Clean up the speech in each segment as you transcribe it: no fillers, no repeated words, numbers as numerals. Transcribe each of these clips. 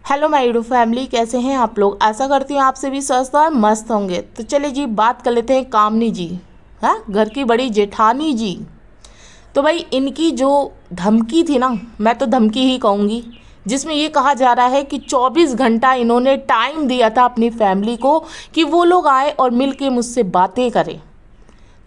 Hello my YouTube family, कैसे हैं आप लोग। आशा करती हूँ आप सभी स्वस्थ और मस्त होंगे। तो चलिए जी, बात कर लेते हैं कामनी जी। हाँ, घर की बड़ी जेठानी जी। तो भाई इनकी जो धमकी थी ना, मैं तो धमकी ही कहूँगी, जिसमें ये कहा जा रहा है कि 24 घंटा इन्होंने टाइम दिया था अपनी फैमिली को कि वो लोग आए और मिल के मुझसे बातें करें।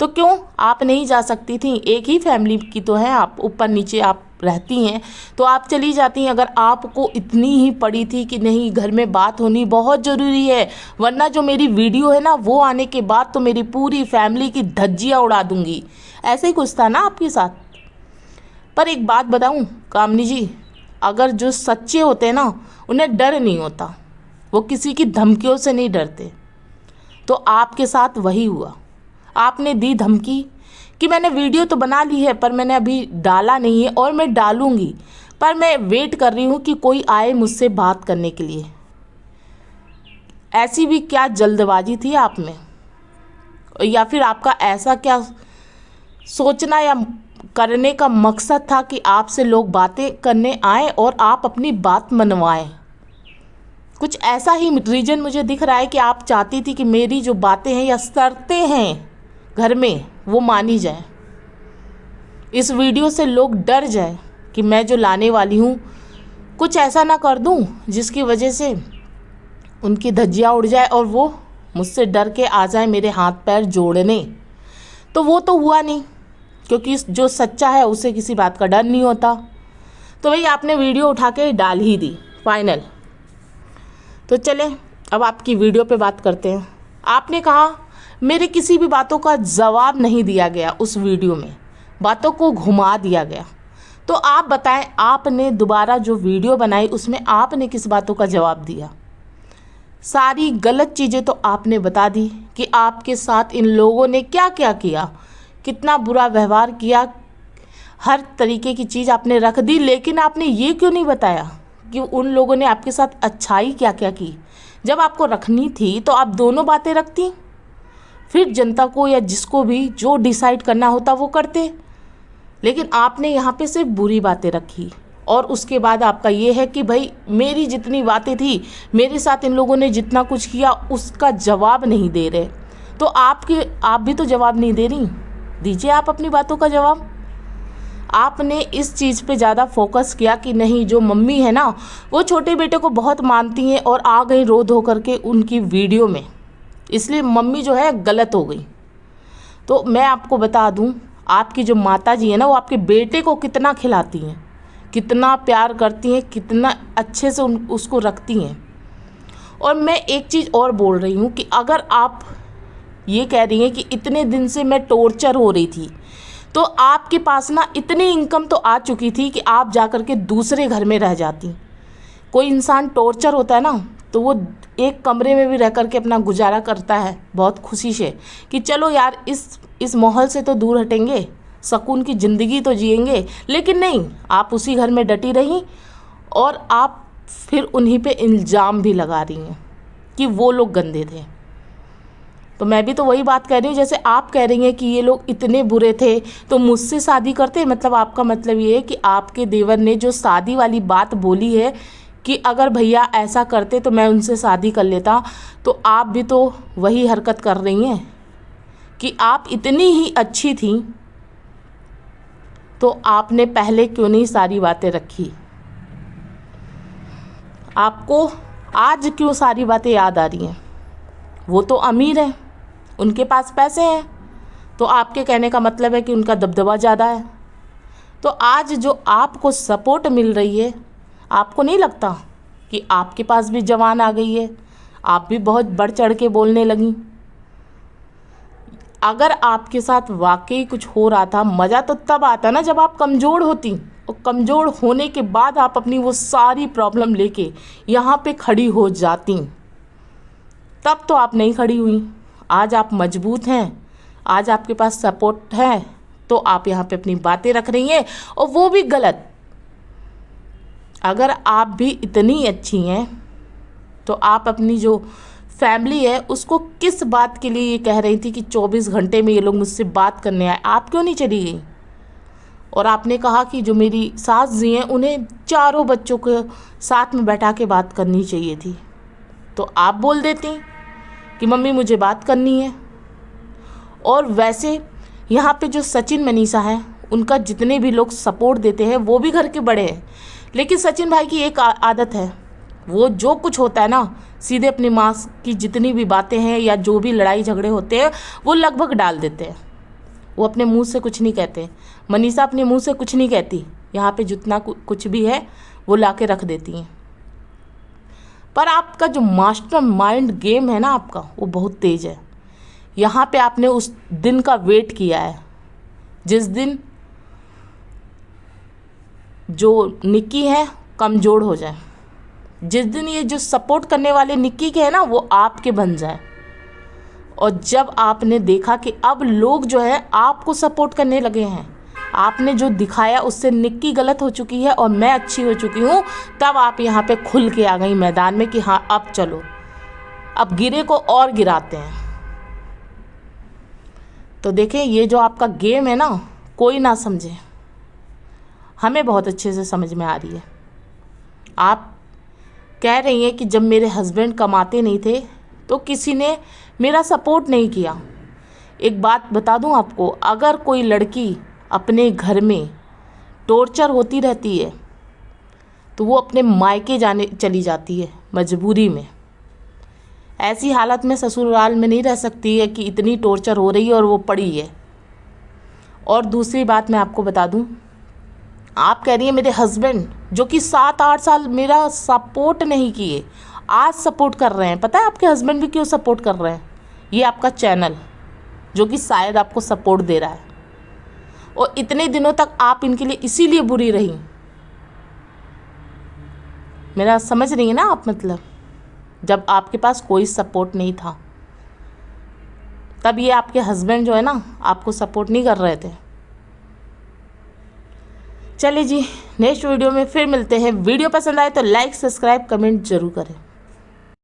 तो क्यों आप नहीं जा सकती थी? एक ही फैमिली की तो है आप, ऊपर नीचे आप रहती हैं, तो आप चली जाती हैं अगर आपको इतनी ही पड़ी थी कि नहीं घर में बात होनी बहुत ज़रूरी है, वरना जो मेरी वीडियो है ना वो आने के बाद तो मेरी पूरी फैमिली की धज्जियाँ उड़ा दूंगी। ऐसे ही कुछ था ना आपके साथ। पर एक बात बताऊं कामनी जी, अगर जो सच्चे होते हैं ना उन्हें डर नहीं होता, वो किसी की धमकियों से नहीं डरते। तो आपके साथ वही हुआ। आपने दी धमकी कि मैंने वीडियो तो बना ली है पर मैंने अभी डाला नहीं है और मैं डालूंगी, पर मैं वेट कर रही हूँ कि कोई आए मुझसे बात करने के लिए। ऐसी भी क्या जल्दबाजी थी आप में, या फिर आपका ऐसा क्या सोचना या करने का मकसद था कि आपसे लोग बातें करने आए और आप अपनी बात मनवाएं? कुछ ऐसा ही रीजन मुझे दिख रहा है कि आप चाहती थी कि मेरी जो बातें हैं या शर्तें हैं घर में वो मानी जाए। इस वीडियो से लोग डर जाए कि मैं जो लाने वाली हूँ कुछ ऐसा ना कर दूँ जिसकी वजह से उनकी धज्जियाँ उड़ जाए और वो मुझसे डर के आ जाए मेरे हाथ पैर जोड़ने। तो वो तो हुआ नहीं, क्योंकि जो सच्चा है उसे किसी बात का डर नहीं होता। तो भाई आपने वीडियो उठा के डाल ही दी फाइनल। तो चलें अब आपकी वीडियो पे बात करते हैं। आपने कहा मेरे किसी भी बातों का जवाब नहीं दिया गया, उस वीडियो में बातों को घुमा दिया गया। तो आप बताएं, आपने दोबारा जो वीडियो बनाई उसमें आपने किस बातों का जवाब दिया? सारी गलत चीज़ें तो आपने बता दी कि आपके साथ इन लोगों ने क्या क्या किया, कितना बुरा व्यवहार किया, हर तरीके की चीज़ आपने रख दी। लेकिन आपने ये क्यों नहीं बताया कि उन लोगों ने आपके साथ अच्छाई क्या क्या की? जब आपको रखनी थी तो आप दोनों बातें रखती, फिर जनता को या जिसको भी जो डिसाइड करना होता वो करते। लेकिन आपने यहाँ पे सिर्फ बुरी बातें रखी, और उसके बाद आपका ये है कि भाई मेरी जितनी बातें थी, मेरे साथ इन लोगों ने जितना कुछ किया उसका जवाब नहीं दे रहे। तो आप भी तो जवाब नहीं दे रही, दीजिए आप अपनी बातों का जवाब। आपने इस चीज़ पे ज़्यादा फोकस किया कि नहीं जो मम्मी है ना वो छोटे बेटे को बहुत मानती हैं और आ गई रो धो करके उनकी वीडियो में, इसलिए मम्मी जो है गलत हो गई। तो मैं आपको बता दूं, आपकी जो माता जी है ना वो आपके बेटे को कितना खिलाती हैं, कितना प्यार करती हैं, कितना अच्छे से उसको रखती हैं। और मैं एक चीज़ और बोल रही हूँ कि अगर आप ये कह रही हैं कि इतने दिन से मैं टॉर्चर हो रही थी, तो आपके पास ना इतनी इनकम तो आ चुकी थी कि आप जा कर के दूसरे घर में रह जाती। कोई इंसान टॉर्चर होता है ना तो वो एक कमरे में भी रह कर के अपना गुजारा करता है बहुत खुशी से कि चलो यार इस माहौल से तो दूर हटेंगे, सुकून की ज़िंदगी तो जिएंगे। लेकिन नहीं, आप उसी घर में डटी रहीं और आप फिर उन्हीं पे इल्ज़ाम भी लगा रही हैं कि वो लोग गंदे थे। तो मैं भी तो वही बात कह रही हूँ, जैसे आप कह रही हैं कि ये लोग इतने बुरे थे तो मुझसे शादी करते। मतलब आपका मतलब ये है कि आपके देवर ने जो शादी वाली बात बोली है कि अगर भैया ऐसा करते तो मैं उनसे शादी कर लेता, तो आप भी तो वही हरकत कर रही हैं कि आप इतनी ही अच्छी थी तो आपने पहले क्यों नहीं सारी बातें रखी? आपको आज क्यों सारी बातें याद आ रही हैं? वो तो अमीर हैं, उनके पास पैसे हैं, तो आपके कहने का मतलब है कि उनका दबदबा ज़्यादा है। तो आज जो आपको सपोर्ट मिल रही है, आपको नहीं लगता कि आपके पास भी जवान आ गई है, आप भी बहुत बढ़ चढ़ के बोलने लगी? अगर आपके साथ वाकई कुछ हो रहा था, मज़ा तो तब आता ना जब आप कमज़ोर होती, और कमज़ोर होने के बाद आप अपनी वो सारी प्रॉब्लम लेके यहाँ पे खड़ी हो जाती। तब तो आप नहीं खड़ी हुई। आज आप मजबूत हैं, आज आपके पास सपोर्ट है, तो आप यहाँ पे अपनी बातें रख रही हैं, और वो भी गलत। अगर आप भी इतनी अच्छी हैं तो आप अपनी जो फैमिली है उसको किस बात के लिए ये कह रही थी कि 24 घंटे में ये लोग मुझसे बात करने आए? आप क्यों नहीं चली गई? और आपने कहा कि जो मेरी सास जी हैं उन्हें चारों बच्चों को साथ में बैठा के बात करनी चाहिए थी, तो आप बोल देती कि मम्मी मुझे बात करनी है। और वैसे यहाँ पे जो सचिन मनीषा हैं उनका जितने भी लोग सपोर्ट देते हैं वो भी घर के बड़े हैं, लेकिन सचिन भाई की एक आदत है, वो जो कुछ होता है ना सीधे अपनी माँ की जितनी भी बातें हैं या जो भी लड़ाई झगड़े होते हैं वो लगभग डाल देते हैं। वो अपने मुंह से कुछ नहीं कहते। मनीषा अपने मुंह से कुछ नहीं कहती, यहाँ पे जितना कुछ भी है वो ला के रख देती हैं। पर आपका जो मास्टर माइंड गेम है ना आपका, वो बहुत तेज है। यहाँ पे आपने उस दिन का वेट किया है जिस दिन जो निक्की है कमज़ोर हो जाए, जिस दिन ये जो सपोर्ट करने वाले निक्की के हैं ना वो आपके बन जाए। और जब आपने देखा कि अब लोग जो है आपको सपोर्ट करने लगे हैं, आपने जो दिखाया उससे निक्की गलत हो चुकी है और मैं अच्छी हो चुकी हूँ, तब आप यहाँ पे खुल के आ गई मैदान में कि हाँ अब चलो, अब गिरे को और गिराते हैं। तो देखें, ये जो आपका गेम है ना, कोई ना समझे, हमें बहुत अच्छे से समझ में आ रही है। आप कह रही हैं कि जब मेरे हस्बैंड कमाते नहीं थे तो किसी ने मेरा सपोर्ट नहीं किया। एक बात बता दूं आपको, अगर कोई लड़की अपने घर में टॉर्चर होती रहती है तो वो अपने मायके जाने चली जाती है मजबूरी में। ऐसी हालत में ससुराल में नहीं रह सकती है कि इतनी टॉर्चर हो रही है और वो पड़ी है। और दूसरी बात मैं आपको बता दूं, आप कह रही हैं मेरे हस्बैंड जो कि 7-8 साल मेरा सपोर्ट नहीं किए, आज सपोर्ट कर रहे हैं। पता है आपके हस्बैंड भी क्यों सपोर्ट कर रहे हैं? ये आपका चैनल जो कि शायद आपको सपोर्ट दे रहा है। और इतने दिनों तक आप इनके लिए इसीलिए बुरी रही। मेरा समझ रही है ना आप? मतलब जब आपके पास कोई सपोर्ट नहीं था तब ये आपके हस्बैंड जो है ना आपको सपोर्ट नहीं कर रहे थे। चलिए जी, नेक्स्ट वीडियो में फिर मिलते हैं। वीडियो पसंद आए तो लाइक सब्सक्राइब कमेंट जरूर करें।